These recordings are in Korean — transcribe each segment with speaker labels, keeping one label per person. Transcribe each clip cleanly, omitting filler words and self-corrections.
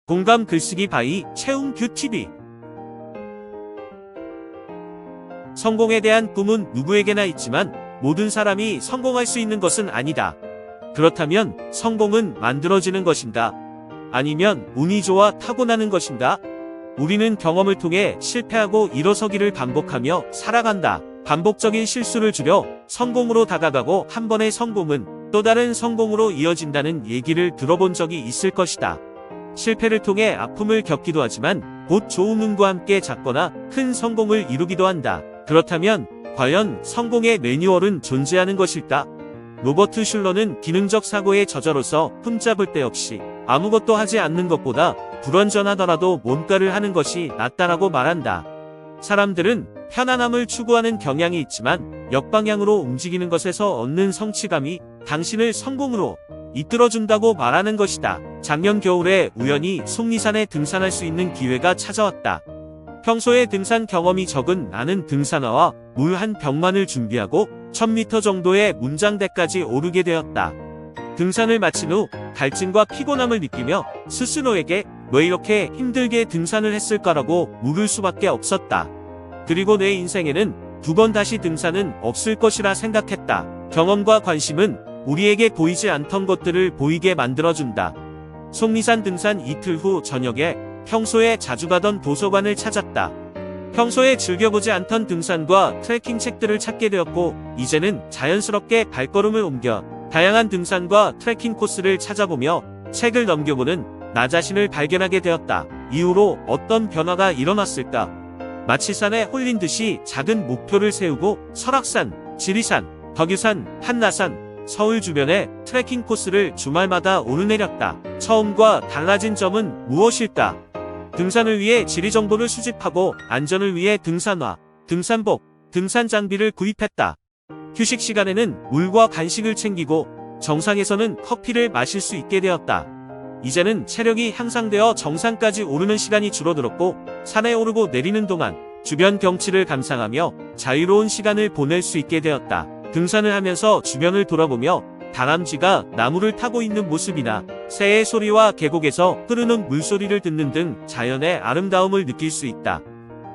Speaker 1: 공감 글쓰기 바이 채움뷰TV. 성공에 대한 꿈은 누구에게나 있지만 모든 사람이 성공할 수 있는 것은 아니다. 그렇다면 성공은 만들어지는 것인가? 아니면 운이 좋아 타고나는 것인가? 우리는 경험을 통해 실패하고 일어서기를 반복하며 살아간다. 반복적인 실수를 줄여 성공으로 다가가고 한 번의 성공은 또 다른 성공으로 이어진다는 얘기를 들어본 적이 있을 것이다. 실패를 통해 아픔을 겪기도 하지만 곧 좋은 운과 함께 작거나 큰 성공을 이루기도 한다. 그렇다면 과연 성공의 매뉴얼은 존재하는 것일까? 로버트 슐러는 기능적 사고의 저자로서 흠잡을 데 없이 아무것도 하지 않는 것보다 불완전하더라도 뭔가를 하는 것이 낫다라고 말한다. 사람들은 편안함을 추구하는 경향이 있지만 역방향으로 움직이는 것에서 얻는 성취감이 당신을 성공으로 이끌어준다고 말하는 것이다. 작년 겨울에 우연히 속리산에 등산할 수 있는 기회가 찾아왔다. 평소에 등산 경험이 적은 나는 등산화와 물 한 병만을 준비하고 1000m 정도의 문장대까지 오르게 되었다. 등산을 마친 후 갈증과 피곤함을 느끼며 스스로에게 왜 이렇게 힘들게 등산을 했을까라고 물을 수밖에 없었다. 그리고 내 인생에는 두 번 다시 등산은 없을 것이라 생각했다. 경험과 관심은 우리에게 보이지 않던 것들을 보이게 만들어준다. 속리산 등산 이틀 후 저녁에 평소에 자주 가던 도서관을 찾았다. 평소에 즐겨보지 않던 등산과 트레킹 책들을 찾게 되었고 이제는 자연스럽게 발걸음을 옮겨 다양한 등산과 트레킹 코스를 찾아보며 책을 넘겨보는 나 자신을 발견하게 되었다. 이후로 어떤 변화가 일어났을까? 마치 산에 홀린 듯이 작은 목표를 세우고 설악산, 지리산, 덕유산, 한라산, 서울 주변의 트레킹 코스를 주말마다 오르내렸다. 처음과 달라진 점은 무엇일까? 등산을 위해 지리 정보를 수집하고 안전을 위해 등산화, 등산복, 등산 장비를 구입했다. 휴식 시간에는 물과 간식을 챙기고 정상에서는 커피를 마실 수 있게 되었다. 이제는 체력이 향상되어 정상까지 오르는 시간이 줄어들었고 산에 오르고 내리는 동안 주변 경치를 감상하며 자유로운 시간을 보낼 수 있게 되었다. 등산을 하면서 주변을 돌아보며 다람쥐가 나무를 타고 있는 모습이나 새의 소리와 계곡에서 흐르는 물소리를 듣는 등 자연의 아름다움을 느낄 수 있다.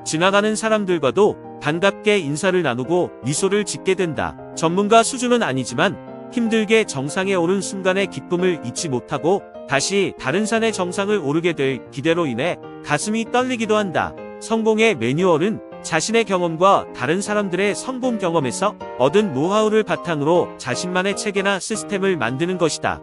Speaker 1: 지나가는 사람들과도 반갑게 인사를 나누고 미소를 짓게 된다. 전문가 수준은 아니지만 힘들게 정상에 오른 순간의 기쁨을 잊지 못하고 다시 다른 산의 정상을 오르게 될 기대로 인해 가슴이 떨리기도 한다. 성공의 매뉴얼은 자신의 경험과 다른 사람들의 성공 경험에서 얻은 노하우를 바탕으로 자신만의 체계나 시스템을 만드는 것이다.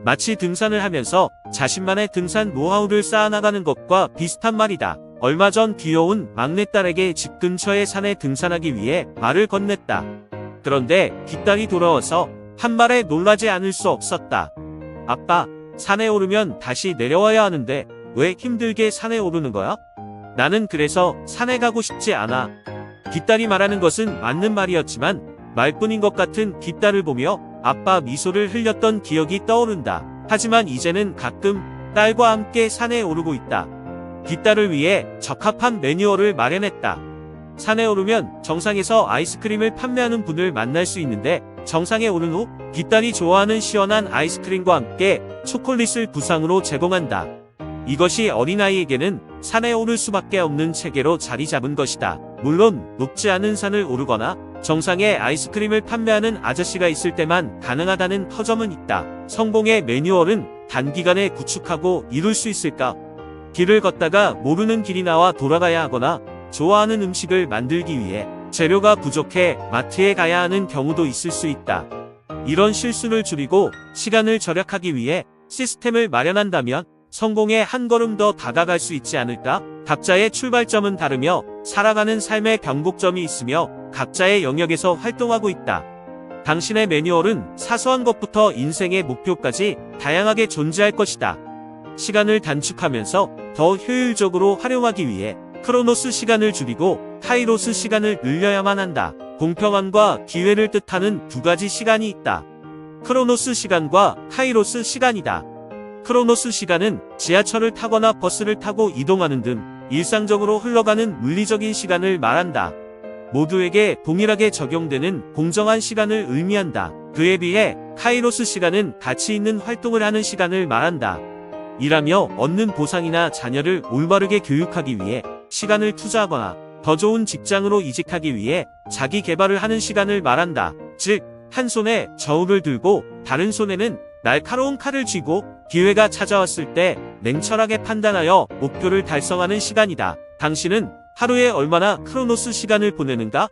Speaker 1: 마치 등산을 하면서 자신만의 등산 노하우를 쌓아나가는 것과 비슷한 말이다. 얼마 전 귀여운 막내딸에게 집 근처의 산에 등산하기 위해 말을 건넸다. 그런데 뒷딸이 돌아와서 한 말에 놀라지 않을 수 없었다. 아빠, 산에 오르면 다시 내려와야 하는데 왜 힘들게 산에 오르는 거야? 나는 그래서 산에 가고 싶지 않아. 뒷딸이 말하는 것은 맞는 말이었지만 말뿐인 것 같은 뒷딸을 보며 아빠 미소를 흘렸던 기억이 떠오른다. 하지만 이제는 가끔 딸과 함께 산에 오르고 있다. 뒷딸을 위해 적합한 매뉴얼을 마련했다. 산에 오르면 정상에서 아이스크림을 판매하는 분을 만날 수 있는데 정상에 오른 후 뒷딸이 좋아하는 시원한 아이스크림과 함께 초콜릿을 구상으로 제공한다. 이것이 어린아이에게는 산에 오를 수밖에 없는 체계로 자리 잡은 것이다. 물론 높지 않은 산을 오르거나 정상에 아이스크림을 판매하는 아저씨가 있을 때만 가능하다는 허점은 있다. 성공의 매뉴얼은 단기간에 구축하고 이룰 수 있을까? 길을 걷다가 모르는 길이 나와 돌아가야 하거나 좋아하는 음식을 만들기 위해 재료가 부족해 마트에 가야 하는 경우도 있을 수 있다. 이런 실수를 줄이고 시간을 절약하기 위해 시스템을 마련한다면 성공에 한 걸음 더 다가갈 수 있지 않을까? 각자의 출발점은 다르며 살아가는 삶의 변곡점이 있으며 각자의 영역에서 활동하고 있다. 당신의 매뉴얼은 사소한 것부터 인생의 목표까지 다양하게 존재할 것이다. 시간을 단축하면서 더 효율적으로 활용하기 위해 크로노스 시간을 줄이고 카이로스 시간을 늘려야만 한다. 공평함과 기회를 뜻하는 두 가지 시간이 있다. 크로노스 시간과 카이로스 시간이다. 크로노스 시간은 지하철을 타거나 버스를 타고 이동하는 등 일상적으로 흘러가는 물리적인 시간을 말한다. 모두에게 동일하게 적용되는 공정한 시간을 의미한다. 그에 비해 카이로스 시간은 가치 있는 활동을 하는 시간을 말한다. 일하며 얻는 보상이나 자녀를 올바르게 교육하기 위해 시간을 투자하거나 더 좋은 직장으로 이직하기 위해 자기 개발을 하는 시간을 말한다. 즉, 한 손에 저울을 들고 다른 손에는 날카로운 칼을 쥐고 기회가 찾아왔을 때 냉철하게 판단하여 목표를 달성하는 시간이다. 당신은 하루에 얼마나 크로노스 시간을 보내는가?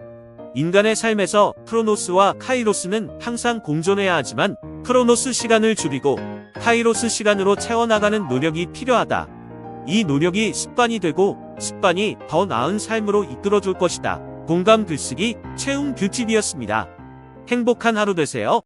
Speaker 1: 인간의 삶에서 크로노스와 카이로스는 항상 공존해야 하지만 크로노스 시간을 줄이고 카이로스 시간으로 채워나가는 노력이 필요하다. 이 노력이 습관이 되고 습관이 더 나은 삶으로 이끌어줄 것이다. 공감 글쓰기 최웅 뷰티비였습니다. 행복한 하루 되세요.